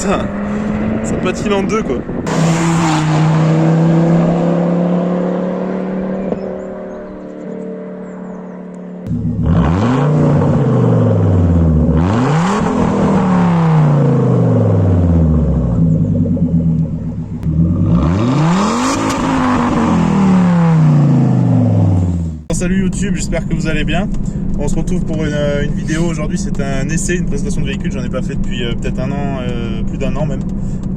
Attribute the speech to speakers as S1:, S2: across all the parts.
S1: putain, ça patine en deux quoi. Salut YouTube, j'espère que vous allez bien. On se retrouve pour une vidéo aujourd'hui. C'est un essai, une présentation de véhicule. J'en ai pas fait depuis peut-être un an, plus d'un an même.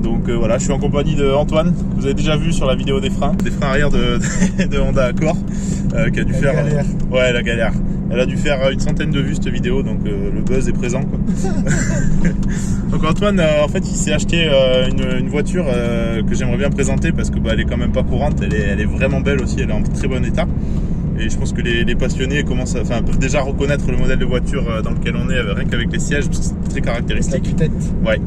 S1: Donc voilà, je suis en compagnie de Antoine, que vous avez déjà vu sur la vidéo des freins arrière de Honda Accord, qui a dû faire
S2: galère.
S1: Ouais, la galère. Elle a dû faire une centaine de vues cette vidéo, donc le buzz est présent quoi. Donc Antoine, en fait, il s'est acheté une voiture que j'aimerais bien présenter parce que elle est quand même pas courante. Elle est vraiment belle aussi. Elle est en très bon état. Et je pense que les passionnés peuvent déjà reconnaître le modèle de voiture dans lequel on est, rien qu'avec les sièges, parce que c'est très caractéristique.
S2: La tête.
S1: Ouais.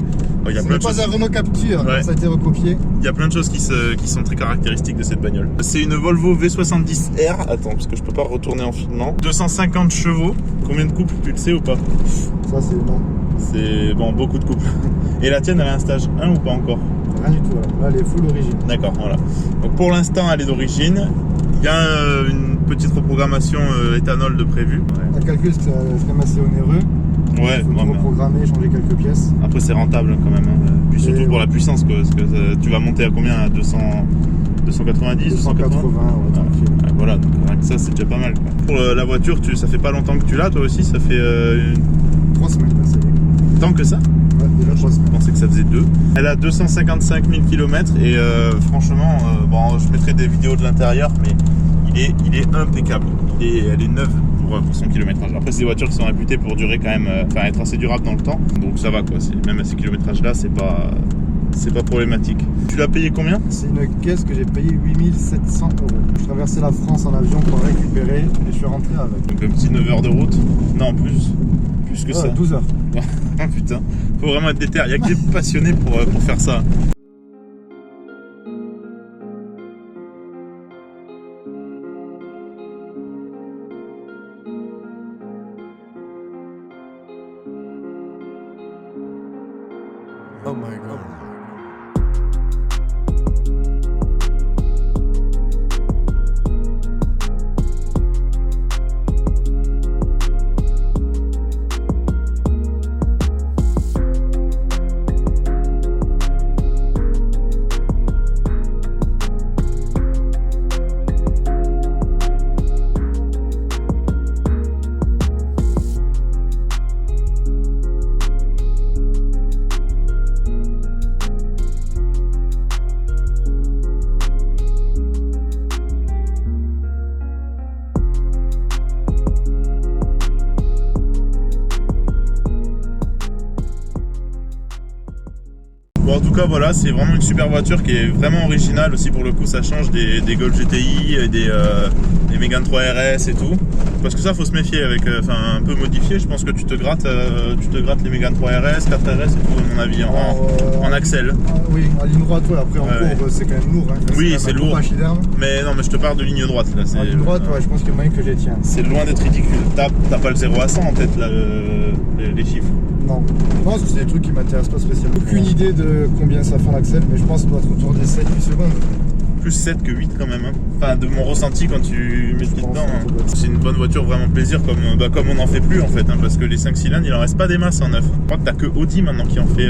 S1: Il y a
S2: ce
S1: plein
S2: n'est
S1: de
S2: pas
S1: choses...
S2: un Renault Capture,
S1: Ouais.
S2: ça a été recopié.
S1: Il y a plein de choses qui sont très caractéristiques de cette bagnole. C'est une Volvo V70R. Attends, parce que je peux pas retourner en filmant. 250 chevaux. Combien de couples, tu le sais ou pas?
S2: Ça, c'est non.
S1: C'est bon, beaucoup de couples. Et la tienne, elle a un stage 1 ou pas encore?
S2: Rien du tout. Là, elle est full origine.
S1: D'accord, voilà. Donc pour l'instant, elle est d'origine. Il y a une petite reprogrammation éthanol de prévu.
S2: Ouais. Un calcul, c'est quand même assez onéreux.
S1: Ouais,
S2: Il faut
S1: bon,
S2: tout reprogrammer, changer quelques pièces.
S1: après c'est rentable quand même. Hein. Puis surtout pour la puissance, quoi, parce que tu vas monter à combien? À 290,
S2: 280, ouais, tranquille.
S1: Ouais, voilà, donc rien que ça, c'est déjà pas mal. Quoi. Pour la voiture, ça fait pas longtemps que tu l'as, toi aussi? Ça fait
S2: 3 semaines, là, c'est
S1: tant que ça?
S2: Ouais, déjà 3 semaines.
S1: Je pensais que ça faisait 2. Elle a 255 000 km et franchement, bon, je mettrai des vidéos de l'intérieur, mais il est impeccable. Elle est neuve pour son kilométrage. Après, c'est des voitures qui sont réputées pour durer quand même, être assez durables dans le temps. Donc ça va quoi. Même à ces kilométrages-là, c'est pas problématique. Tu l'as payé combien?
S2: C'est une caisse que j'ai payé 8 700 €. Je traversais la France en avion pour la récupérer et je suis rentré avec.
S1: Donc un petit 9 heures de route. Non, plus que ça.
S2: 12 heures.
S1: Ah putain, faut vraiment être déter. Il y a que des passionnés pour faire ça.
S2: Oh my god.
S1: Bon, en tout cas, voilà, c'est vraiment une super voiture qui est vraiment originale aussi. Pour le coup, ça change des Golf GTI, et des Mégane 3 RS et tout. Parce que ça, faut se méfier avec, un peu modifié. Je pense que tu te grattes les Mégane 3 RS, 4 RS et tout, à mon avis, en axle.
S2: Oui, en ligne droite, ouais. Après en courbe, c'est quand même lourd. Hein.
S1: Oui, c'est lourd.
S2: Mais
S1: non, mais je te parle de ligne droite là.
S2: en ligne droite, ouais, je pense qu'il y a moyen que je les tiens.
S1: C'est loin d'être ridicule. T'as pas le 0 à 100 en tête là, les chiffres.
S2: Non, je pense que c'est des trucs qui m'intéressent pas spécialement. Aucune idée de combien ça fait en axle, mais je pense que ça doit être autour des 7-8 secondes.
S1: Plus 7 que 8 quand même. Hein. Enfin, de mon ressenti quand tu mets le pied dedans. Hein. C'est une bonne voiture, vraiment plaisir, comme on n'en fait plus en fait. Hein, parce que les 5 cylindres, il en reste pas des masses en neuf. Je crois que t'as que Audi maintenant qui en fait.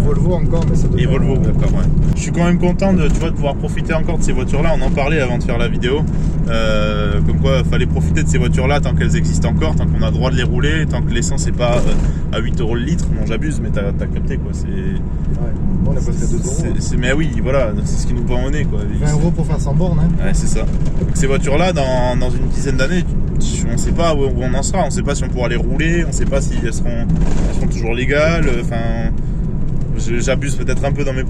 S2: Volvo encore, mais ça doit.
S1: Et Volvo, d'accord, ouais. Je suis quand même content de pouvoir profiter encore de ces voitures-là. On en parlait avant de faire la vidéo. Comme quoi, il fallait profiter de ces voitures-là tant qu'elles existent encore, tant qu'on a le droit de les rouler, tant que l'essence n'est pas à 8 € le litre. Bon, j'abuse, mais t'as capté quoi. C'est.
S2: Ouais. Bon, on a presque 2 €.
S1: Mais oui, voilà, c'est ce qui nous prend au nez quoi.
S2: 20 € pour faire 100 bornes, hein.
S1: Ouais, c'est ça. Donc ces voitures-là, dans une dizaine d'années, on ne sait pas où on en sera. On ne sait pas si on pourra les rouler. On ne sait pas si elles seront toujours légales. Enfin, j'abuse peut-être un peu dans mon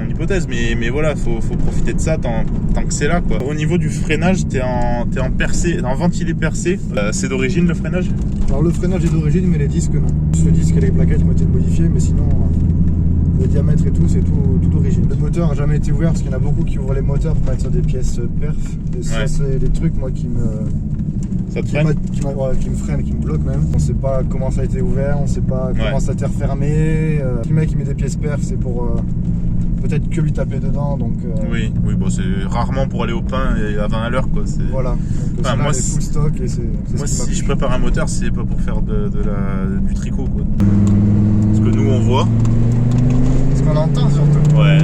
S1: hypothèse, mais voilà, faut profiter de ça tant que c'est là, quoi. Au niveau du freinage, t'es en percé, en ventilé percé. C'est d'origine le freinage?
S2: Alors le freinage est d'origine, mais les disques non. Le disque et les plaquettes ont été modifiées, mais sinon le diamètre et tout, c'est tout d'origine. Le moteur n'a jamais été ouvert parce qu'il y en a beaucoup qui ouvrent les moteurs pour mettre sur des pièces perf. Et ça, c'est des trucs moi qui me
S1: Ça te freine?
S2: Qui me freine, qui me bloque même. On sait pas comment ça a été ouvert, on sait pas comment ça a été refermé. Le mec qui met des pièces perf, c'est pour peut-être que lui taper dedans. Donc,
S1: oui, bon, c'est rarement pour aller au pain et à 20 à l'heure, quoi.
S2: Voilà. Donc,
S1: enfin, moi,
S2: c'est full stock et c'est
S1: moi, si je prépare un moteur, c'est pas pour faire du tricot, quoi. Ce que nous on voit.
S2: Ce qu'on entend surtout.
S1: Ouais.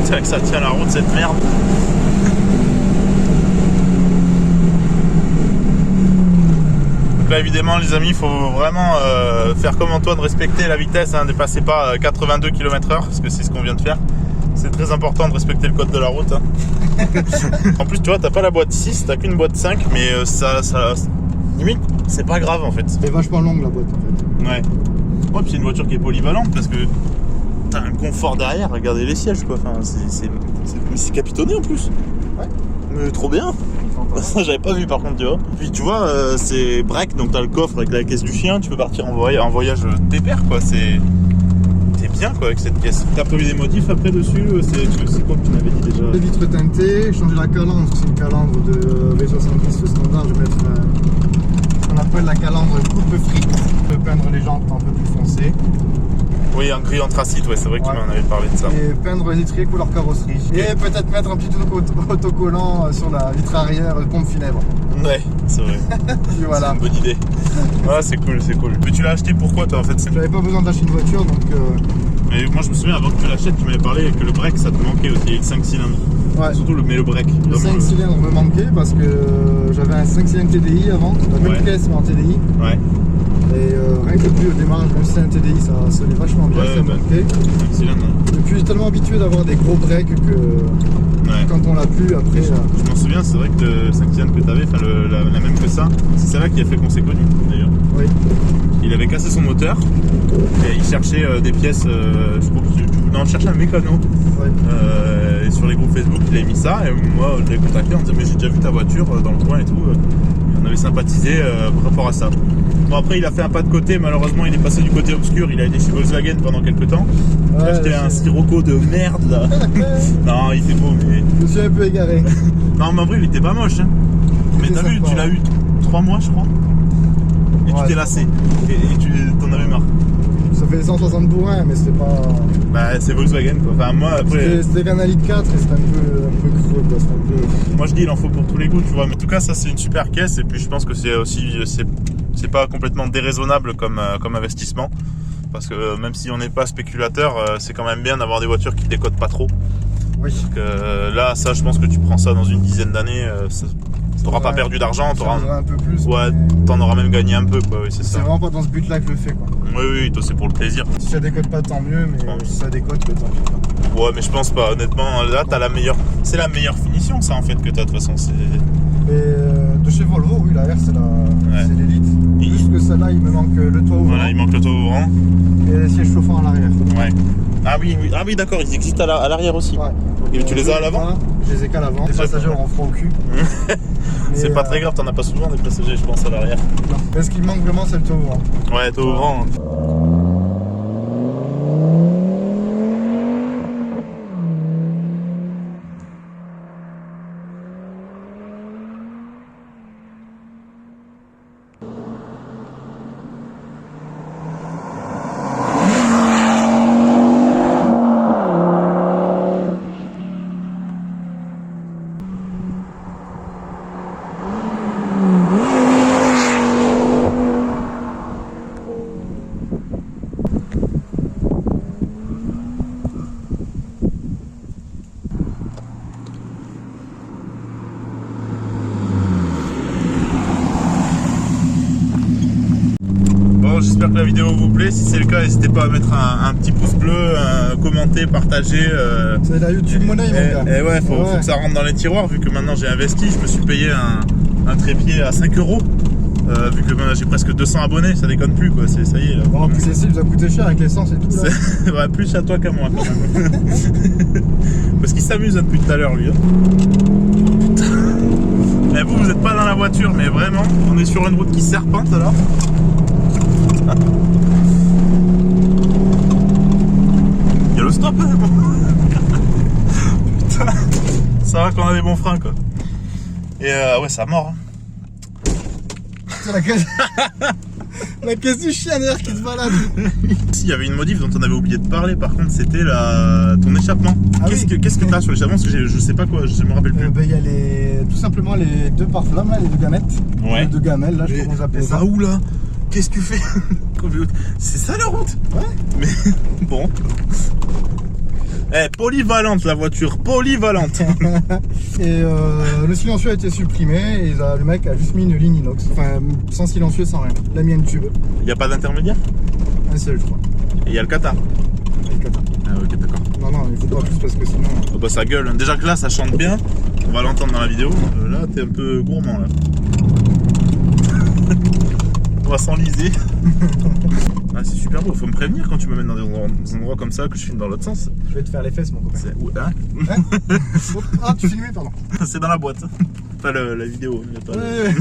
S1: Putain, que ça tient la route cette merde. Donc là évidemment les amis, il faut vraiment faire comme Antoine, respecter la vitesse, hein, dépassez pas 82 km/h parce que c'est ce qu'on vient de faire. C'est très important de respecter le code de la route, hein. En plus tu vois, t'as pas la boîte 6, t'as qu'une boîte 5, mais ça limite c'est pas grave en fait.
S2: Elle est vachement longue la boîte en fait.
S1: Ouais. Ouais, puis c'est une voiture qui est polyvalente parce que t'as un confort derrière, regardez les sièges quoi, enfin, c'est capitonné en plus.
S2: Ouais.
S1: Mais trop bien. Ça j'avais pas vu par contre, tu vois. Puis tu vois, c'est break, donc t'as le coffre avec la caisse du chien, tu peux partir en voyage pépère quoi, t'es bien quoi avec cette pièce. T'as prévu des modifs après dessus, c'est quoi que tu m'avais dit déjà?
S2: Les vitres teintées, changer la calandre, c'est une calandre de V70 standard, je vais mettre ce qu'on appelle la calandre coupe frite, je vais peindre les jantes un peu plus foncées.
S1: Oui, en gris anthracite, ouais, c'est vrai que tu m'en avais parlé de ça.
S2: Et peindre les étriers couleur carrosserie. Et peut-être mettre un petit autocollant sur la vitre arrière pompe funèbre.
S1: Ouais, c'est vrai.
S2: Voilà.
S1: C'est une bonne idée. Ouais, c'est cool, c'est cool. Mais tu l'as acheté pourquoi toi en fait?
S2: J'avais pas besoin d'acheter une voiture donc.
S1: Mais moi je me souviens avant que tu l'achètes, tu m'avais parlé que le break ça te manquait aussi, le 5 cylindres.
S2: Ouais.
S1: Surtout le break.
S2: Le 5 cylindres me manquait parce que j'avais un 5 cylindres TDI avant, la même caisse mais en TDI.
S1: Ouais.
S2: Et rien que depuis le démarrage, même si c'est un TDI, ça sonnait vachement bien, ça manquait.
S1: 5 cylindres.
S2: Et puis j'ai tellement habitué d'avoir des gros breaks que quand on l'a plus après.
S1: Je m'en souviens, c'est vrai que le 5 cylindres que tu avais, la même que ça, c'est celle-là qui a fait qu'on s'est connus d'ailleurs.
S2: Oui.
S1: Il avait cassé son moteur et il cherchait des pièces, je crois il cherchait un mécano. Ouais. Et sur les groupes Facebook, il avait mis ça et moi je l'ai contacté en disant mais j'ai déjà vu ta voiture dans le coin et tout. Et on avait sympathisé par rapport à ça. Bon après il a fait un pas de côté, malheureusement il est passé du côté obscur, il a été chez Volkswagen pendant quelques temps. Il a acheté un Sirocco de merde là. Non il était beau mais...
S2: Je me suis un peu égaré.
S1: Non mais en vrai il était pas moche hein. Mais t'as vu, tu l'as eu 3 mois je crois. Et tu t'es lassé. Et tu t'en avais marre.
S2: Ça fait 160 bourrins mais c'était pas...
S1: Bah c'est Volkswagen quoi. Enfin moi après...
S2: C'était qu'un Ali 4 et c'était un peu creux quoi. Un peu...
S1: Moi je dis il en faut pour tous les goûts tu vois. Mais en tout cas ça c'est une super caisse et puis je pense que c'est aussi... C'est pas complètement déraisonnable comme investissement. Parce que même si on n'est pas spéculateur, c'est quand même bien d'avoir des voitures qui décodent pas trop.
S2: Oui.
S1: Donc là ça je pense que tu prends ça dans une dizaine d'années, t'auras pas perdu d'argent, t'auras
S2: un peu plus.
S1: Ouais, t'en auras même gagné un peu quoi, oui, c'est ça.
S2: C'est vraiment pas dans ce but là que je le fais quoi.
S1: Oui, toi c'est pour le plaisir.
S2: Si ça décode pas tant mieux, mais si ça décode tant pis.
S1: Ouais mais je pense pas, honnêtement, là t'as la meilleure. C'est la meilleure finition ça en fait que t'as de toute façon.
S2: Et de chez Volvo, oui, l'arrière c'est l'élite. Juste que celle-là, il me manque le toit ouvrant.
S1: Voilà, il manque le toit ouvrant.
S2: Et les sièges chauffants à l'arrière.
S1: Ouais. Ah oui d'accord, ils existent à l'arrière aussi.
S2: Ouais.
S1: Et tu les as à l'avant?
S2: Je les ai qu'à l'avant. Les passagers auront froid au cul.
S1: C'est pas très grave, t'en as pas souvent des passagers, je pense, à l'arrière.
S2: Non. Mais ce qui me manque vraiment, c'est le toit ouvrant.
S1: Ouais, toit ouvrant. J'espère que la vidéo vous plaît. Si c'est le cas, n'hésitez pas à mettre un petit pouce bleu, commenter, partager.
S2: C'est la YouTube monnaie, mon gars.
S1: Et ouais, faut que ça rentre dans les tiroirs. Vu que maintenant j'ai investi, je me suis payé un trépied à 5 €. Vu que j'ai presque 200 abonnés, ça déconne plus quoi. Ça y est. Là,
S2: bon, puis Cécile doit coûter cher avec l'essence et tout. Là.
S1: Ouais, plus à toi qu'à moi quand même. Parce qu'il s'amuse depuis tout à l'heure lui. Hein. Putain. vous n'êtes pas dans la voiture, mais vraiment, on est sur une route qui serpente alors. Il y a le stop. Putain, ça va qu'on a des bons freins quoi. Et ouais, ça mord. Hein.
S2: C'est la caisse. La caisse du chien d'ailleurs qui se balade.
S1: Il y avait une modif dont on avait oublié de parler, par contre, c'était ton échappement.
S2: Ah
S1: qu'est-ce
S2: oui.
S1: que t'as sur l'échappement? Parce que je sais pas quoi, je me rappelle plus.
S2: Il y a tout simplement les deux pare-flammes là, les deux gamètes.
S1: Ouais.
S2: Les deux gamelles là, je sais pas comment vous appelez ça.
S1: Ah où là? Qu'est-ce que tu fais? C'est ça la route?
S2: Ouais.
S1: Mais bon. Polyvalente la voiture, polyvalente.
S2: Et le silencieux a été supprimé et le mec a juste mis une ligne inox. Enfin, sans silencieux, sans rien. La mienne tube.
S1: Il n'y a pas d'intermédiaire?
S2: Un seul, je crois.
S1: Et il y a le Qatar.
S2: Et le Qatar.
S1: Ah ok, d'accord.
S2: Non, il faut pas plus parce que sinon.
S1: Oh, bah ça gueule. Déjà que là ça chante bien, on va l'entendre dans la vidéo. Là t'es un peu gourmand là. On va s'enliser. Ah, c'est super beau, faut me prévenir quand tu me mets dans des endroits comme ça que je filme dans l'autre sens.
S2: Je vais te faire les fesses, mon copain.
S1: Hein
S2: Hein? Ah, tu filmais, pardon.
S1: C'est dans la boîte. Pas la vidéo. Il y a pas
S2: Ouais.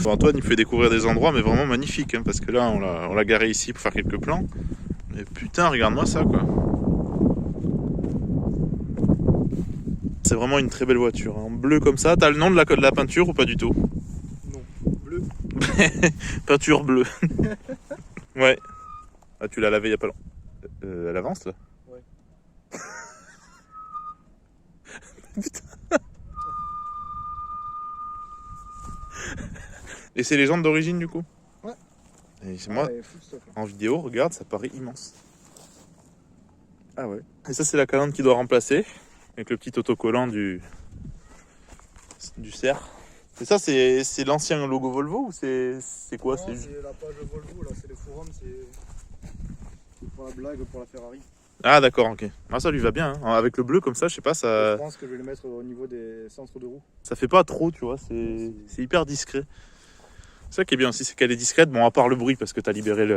S1: Bon, Antoine il me fait découvrir des endroits mais vraiment magnifiques hein, parce que là on l'a garé ici pour faire quelques plans. Mais putain, regarde-moi ça quoi. C'est vraiment une très belle voiture. En bleu comme ça, t'as le nom de la peinture ou pas du tout?
S2: Non, bleu.
S1: Peinture bleue. Ouais. Ah, tu l'as lavé il y a pas longtemps. Elle avance là?
S2: Ouais.
S1: Putain. Et c'est les jantes d'origine du coup?
S2: Ouais.
S1: Et c'est moi,
S2: Ouais, fou, stuff, là.
S1: en vidéo, regarde, ça paraît immense. Ah ouais. Et ça c'est la calandre qui doit remplacer. Avec le petit autocollant du cerf. Et ça c'est l'ancien logo Volvo ou c'est quoi?
S2: Non,
S1: C'est juste...
S2: c'est la page Volvo, là, c'est le forum, c'est pour la blague, pour la Ferrari.
S1: Ah d'accord, ok. Ah, ça lui va bien, hein. Avec le bleu comme ça, je sais pas,
S2: Je
S1: ça
S2: pense que je vais le mettre au niveau des centres de roue.
S1: ça fait pas trop, tu vois, c'est hyper discret. C'est ça qui est bien aussi, c'est qu'elle est discrète, bon à part le bruit parce que t'as libéré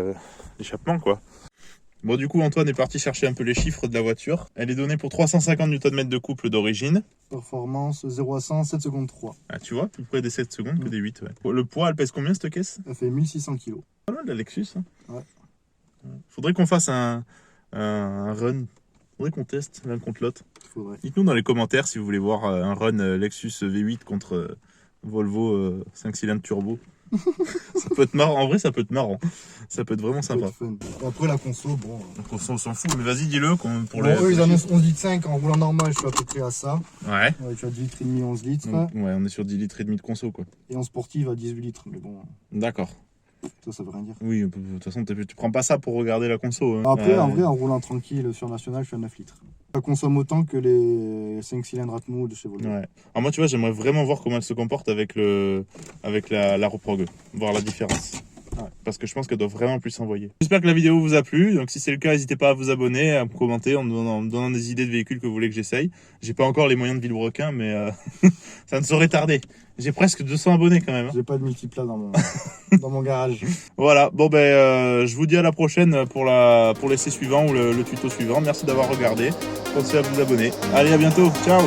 S1: l'échappement quoi. Bon du coup Antoine est parti chercher un peu les chiffres de la voiture. Elle est donnée pour 350 Nm de couple d'origine.
S2: Performance 0 à 100, 7 secondes 3.
S1: Ah tu vois, plus près des 7 secondes que des 8. Ouais. Le poids, elle pèse combien cette caisse?
S2: Elle fait 1600 kg.
S1: Pas mal la Lexus. Hein.
S2: Ouais.
S1: Faudrait qu'on fasse un run. Faudrait qu'on teste l'un contre l'autre.
S2: Faudrait.
S1: Dites-nous dans les commentaires si vous voulez voir un run Lexus V8 contre Volvo 5 cylindres turbo. Ça peut être marrant, en vrai ça peut être marrant. Ça peut être vraiment
S2: Ça peut
S1: sympa.
S2: être fun. Et après la conso, bon.
S1: Donc on s'en fout, mais vas-y dis-le pour
S2: Bon,
S1: les...
S2: eux ils annoncent 11 litres 5 en roulant normal, je suis à peu près à ça.
S1: Ouais.
S2: Ouais, tu as 10 litres et demi, 11 litres.
S1: Donc, ouais, on est sur 10 litres et demi de conso quoi.
S2: Et en sportive à 18 litres. Mais bon,
S1: D'accord.
S2: ça veut rien dire.
S1: Oui, de toute façon tu prends pas ça pour regarder la conso. Hein.
S2: Après, en vrai, en roulant tranquille sur national, je suis à 9 litres. Ça consomme autant que les 5 cylindres Atmo de chez Volvo.
S1: Ouais. Alors moi tu vois j'aimerais vraiment voir comment elle se comporte avec la Reprog, voir la différence. Ouais. Parce que je pense qu'elle doit vraiment plus s'envoyer. J'espère que la vidéo vous a plu, donc si c'est le cas n'hésitez pas à vous abonner, à me commenter en me donnant des idées de véhicules que vous voulez que j'essaye. J'ai pas encore les moyens de Villebrequin mais ça ne saurait tarder. J'ai presque 200 abonnés quand même. Hein.
S2: J'ai pas de multiplat dans mon, dans mon garage.
S1: Voilà, bon je vous dis à la prochaine pour l'essai suivant ou le tuto suivant. Merci d'avoir regardé. Pensez à vous abonner. Allez, à bientôt. Ciao.